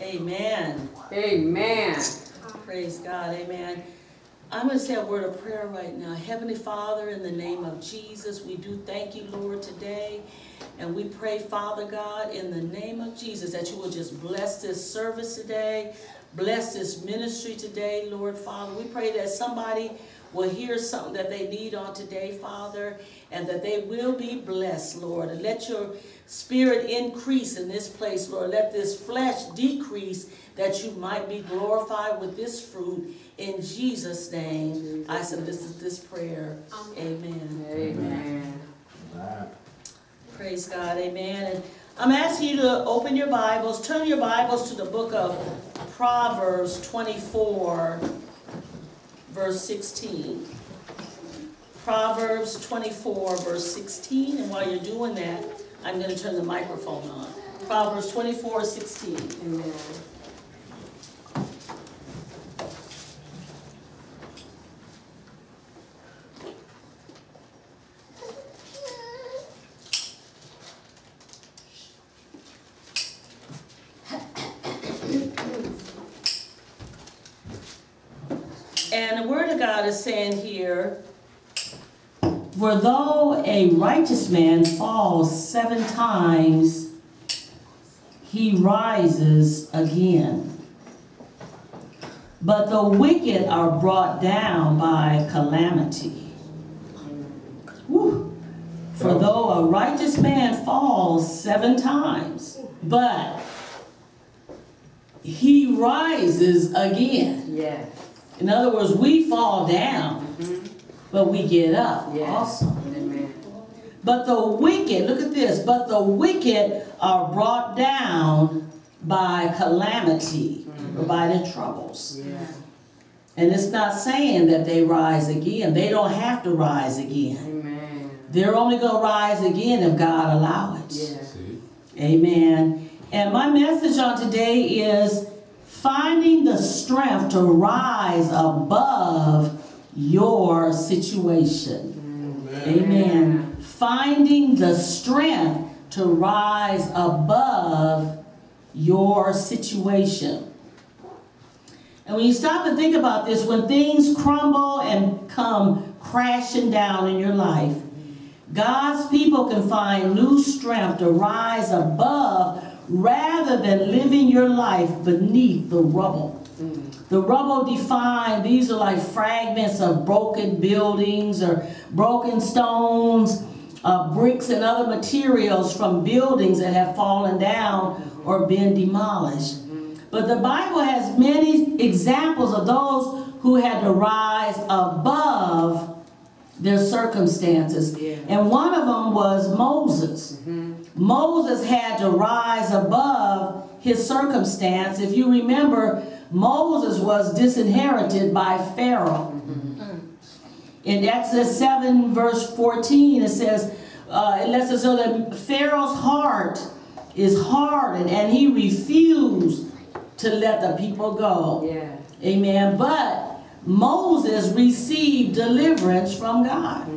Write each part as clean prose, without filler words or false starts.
Amen. Amen. Praise God. Amen. I'm going to say a word of prayer right now. Heavenly Father, in the name of Jesus, we do thank you, Lord, today. And we pray, Father God, in the name of Jesus, that you will just bless this service today. Bless this ministry today, Lord, Father. We pray that somebody will hear something that they need on today, Father, and that they will be blessed, Lord. And let your spirit increase in this place, Lord. Let this flesh decrease, that you might be glorified with this fruit. In Jesus' name, I solicit this prayer. Amen. Amen. Praise God. Amen. And I'm asking you to open your Bibles, turn your Bibles to the book of Proverbs 24, verse 16. Proverbs 24, verse 16. And while you're doing that, I'm going to turn the microphone on. Proverbs 24, 16. Amen. And the Word of God is saying here, for though a righteous man falls 7 times, he rises again. But the wicked are brought down by calamity. Woo. For though a righteous man falls 7 times, but he rises again. Yes. In other words, we fall down, but we get up also. Amen. But the wicked, look at this, but the wicked are brought down by calamity, or by the troubles. Yeah. And it's not saying that they rise again. They don't have to rise again. Amen. They're only going to rise again if God allows it. Yes. Amen. And my message on today is finding the strength to rise above your situation. Amen. Finding the strength to rise above your situation. And when you stop and think about this, when things crumble and come crashing down in your life, God's people can find new strength to rise above rather than living your life beneath the rubble. The rubble defined, these are like fragments of broken buildings or broken stones, bricks and other materials from buildings that have fallen down or been demolished. But the Bible has many examples of those who had to rise above their circumstances. And one of them was Moses. Moses had to rise above his circumstance. If you remember, Moses was disinherited by Pharaoh. In Exodus 7 verse 14 it says, it lets us know that Pharaoh's heart is hardened and he refused to let the people go. Yeah. Amen. But Moses received deliverance from God.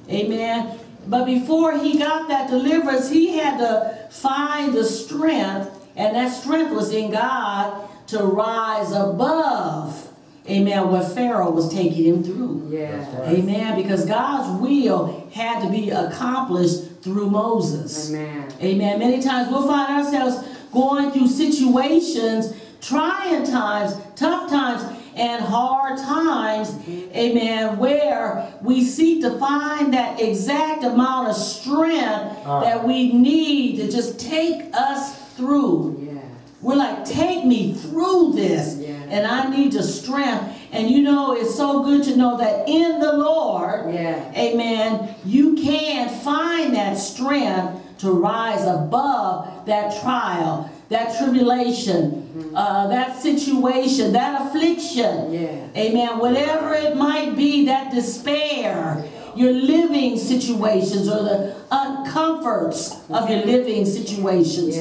Amen. But before he got that deliverance, he had to find the strength, and that strength was in God to rise above, amen, what Pharaoh was taking him through. Yeah. Amen. Because God's will had to be accomplished through Moses. Amen. Amen. Many times we'll find ourselves going through situations, trying times, tough times, and hard times, amen, where we seek to find that exact amount of strength that we need to just take us through. Yeah. We're like, take me through this, and I need the strength. And you know, it's so good to know that in the Lord, amen, you can find that strength to rise above that trial, that tribulation, that situation, that affliction, amen, whatever it might be, that despair, your living situations or the uncomforts of your living situations,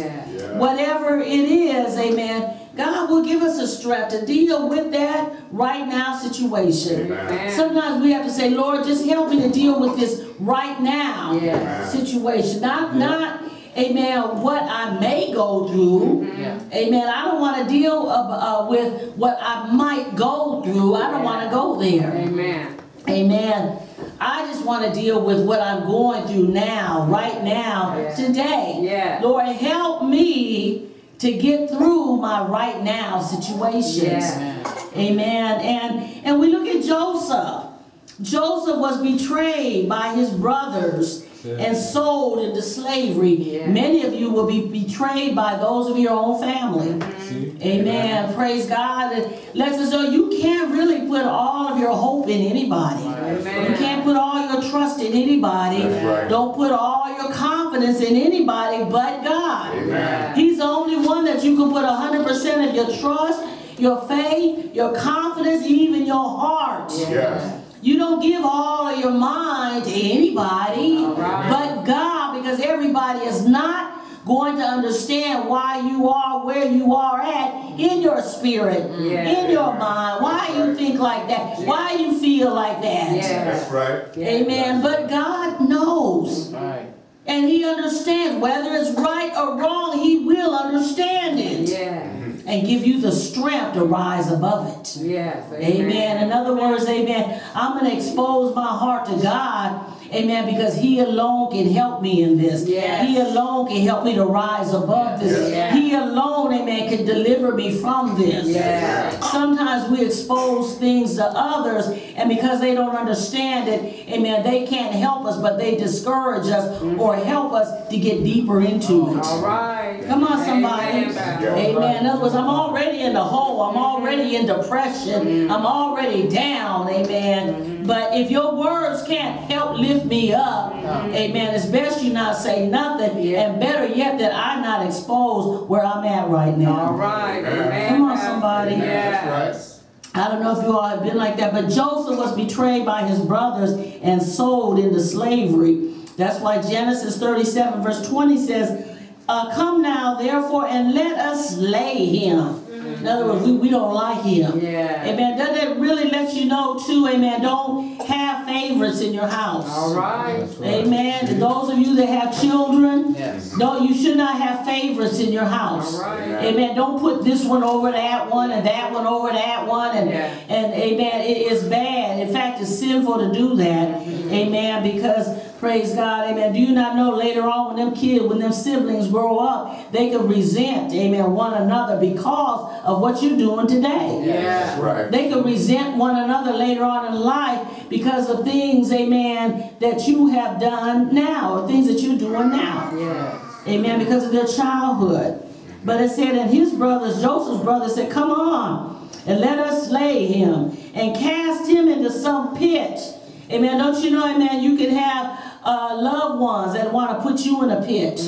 whatever it is, amen, God will give us the strength to deal with that right now situation. Sometimes we have to say, Lord, just help me to deal with this right now situation, not amen, what I may go through. Amen. I don't want to deal with what I might go through. I don't want to go there. Amen. Amen. I just want to deal with what I'm going through now, right now, today. Yeah. Lord, help me to get through my right now situations. Yeah. Amen. And we look at Joseph. Joseph was betrayed by his brothers and sold into slavery. Yeah. Many of you will be betrayed by those of your own family. Amen. Praise God. It lets us know you can't really put all of your hope in anybody. Amen. You can't put all your trust in anybody. Right. Don't put all your confidence in anybody but God. Amen. He's the only one that you can put 100% of your trust, your faith, your confidence, even your heart. Yes. You don't give all of your mind to anybody but God, because everybody is not going to understand why you are where you are at in your spirit, in your mind, why you think like that, why you feel like that. That's right. Amen. But God knows. Right. And He understands. Whether it's right or wrong, He will understand it. Yeah. And give you the strength to rise above it. Yes. Amen. In other words, amen, I'm going to expose my heart to God. Amen. Because He alone can help me in this. Yes. He alone can help me to rise above this. Yes. He alone, amen, can deliver me from this. Yes. Sometimes we expose things to others, and because they don't understand it, amen, they can't help us, but they discourage us or help us to get deeper into it. All right. Come on, somebody. Amen. Amen. In other words, I'm already in the hole. I'm already in depression. I'm already down. Amen. But if your words can't help lift me up, amen, it's best you not say nothing. And better yet, that I not expose where I'm at right now. All right. Amen. Come on, somebody. Yes. I don't know if you all have been like that, but Joseph was betrayed by his brothers and sold into slavery. That's why Genesis 37 verse 20 says, come now, therefore, and let us slay him. In other words, we don't like him. Yeah. Amen. Doesn't that really let you know, too, amen, don't have favorites in your house. All right. Amen. And those of you that have children, Yes. you should not have favorites in your house. All right. Amen. Don't put this one over that one and that one over that one. And amen, it is bad. In fact, it's sinful to do that. Amen. Because, praise God, amen, do you not know later on when them siblings grow up, they can resent, amen, one another because of what you're doing today. Yeah. Right. They can resent one another later on in life because of things, amen, that you have done now, or things that you're doing now. Yes. Amen, because of their childhood. But it said, and his brothers, Joseph's brothers said, come on, and let us slay him, and cast him into some pit. Amen, don't you know, amen, you can have loved ones that want to put you in a pit.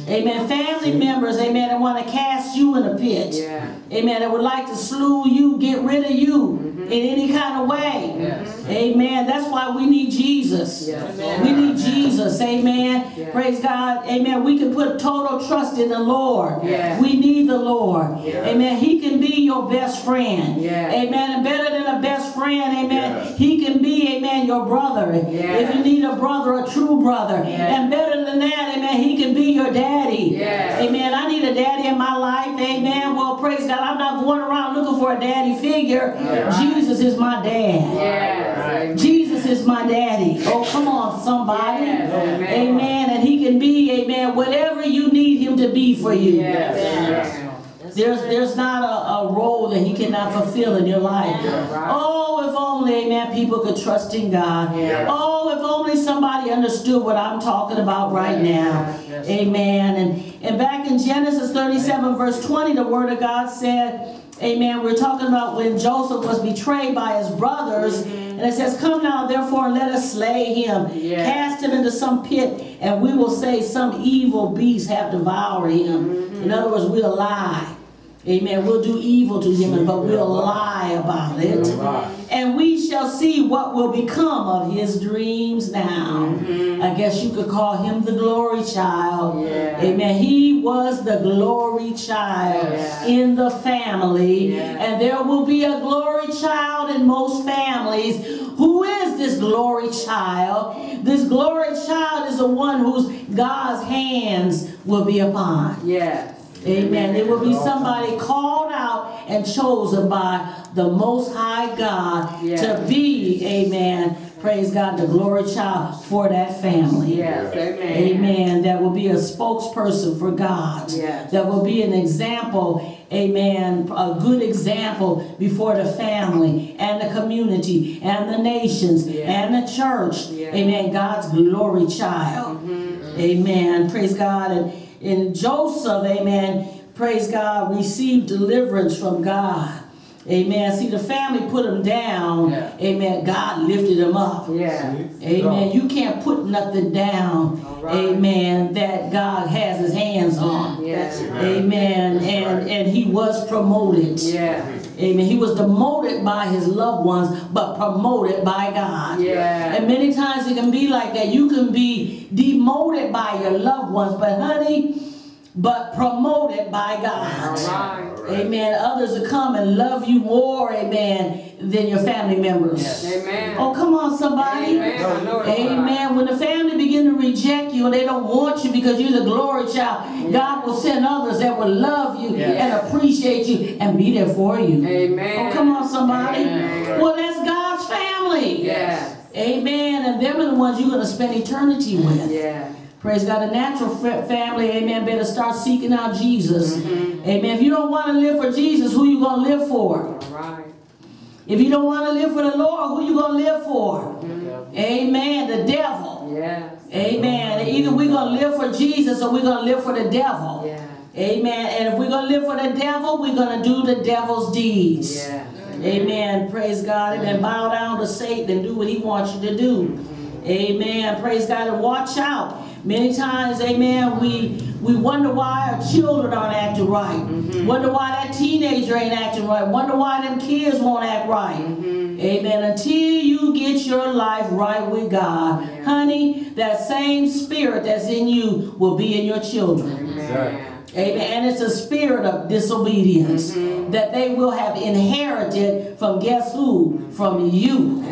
Amen. Family members, amen, that want to cast you in a pit. Yeah. Amen. That would like to slew you, get rid of you in any kind of way. Yes. Amen. That's why we need Jesus. Yes. We need Jesus. Amen. Yeah. Praise God. Amen. We can put total trust in the Lord. Yeah. We need the Lord. Yeah. Amen. He can be your best friend. Yeah. Amen. And better than a best friend, amen, Yeah. he can be, amen, your brother. Yeah. If you need a brother, a true brother. Yeah. And better than that, amen, he can be your daddy. Yeah. Amen. I need a daddy in my life. Amen. Well, praise God. I'm not going around looking for a daddy figure. Yeah. Jesus is my dad. Yes. Jesus is my daddy. Oh, come on, somebody. Yes. Amen. Amen. And he can be, amen, whatever you need him to be for you. Yes. There's not a role that he cannot fulfill in your life. Right. Oh, if only, amen, people could trust in God. Yeah. Oh, if only somebody understood what I'm talking about right now. Yes. Amen. And back in Genesis 37 verse 20, the word of God said, amen, we're talking about when Joseph was betrayed by his brothers. And it says, come now, therefore, and let us slay him. Yeah. Cast him into some pit, and we will say some evil beast have devoured him. In other words, we'll lie. Amen. We'll do evil to him, but we'll lie about it. And we shall see what will become of his dreams now. I guess you could call him the glory child. Yeah. Amen. He was the glory child in the family. Yeah. And there will be a glory child in most families. Who is this glory child. This glory child is the one whose God's hands will be upon. Yes. Amen. It will be somebody called out and chosen by the Most High God to be, amen, praise God, the glory child for that family. Yes, amen. Amen. That will be a spokesperson for God. Yes. That will be an example, amen, a good example before the family and the community and the nations and the church. Amen. God's glory child. Amen. Praise God. And Joseph, amen, praise God, received deliverance from God. Amen. See, the family put him down. Amen. God lifted him up. Amen. You can't put nothing down. Amen. That God has his hands on. Amen. And he was promoted. Amen. He was demoted by his loved ones, but promoted by God. And many times it can be like that. You can be demoted by your loved ones, but honey, but promoted by God. Amen. Others will come and love you more, amen, than your family members. Amen. Oh, come on, somebody. Amen. When the family begin to reject you and they don't want you because you're the glory child, God will send others that will love you and appreciate you and be there for you. Amen. Oh, come on, somebody. Well, that's God's family. Amen. And them are the ones you're going to spend eternity with. Praise God. A natural family, amen, better start seeking out Jesus. Amen. If you don't want to live for Jesus, who you going to live for? If you don't want to live for the Lord, who you going to live for? Amen. The devil. Amen. Either we're going to live for Jesus or we're going to live for the devil. Amen. And if we're going to live for the devil, we're going to do the devil's deeds. Amen. Praise God. And then bow down to Satan and do what he wants you to do. Amen. Praise God. And watch out. Many times, amen, we wonder why our children aren't acting right. Wonder why that teenager ain't acting right. Wonder why them kids won't act right. Amen. Until you get your life right with God, honey, that same spirit that's in you will be in your children. Amen. And it's a spirit of disobedience that they will have inherited from guess who? From you.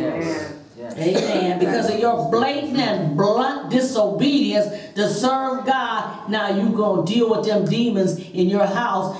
Amen. Because of your blatant and blunt disobedience to serve God, now you're going to deal with them demons in your house.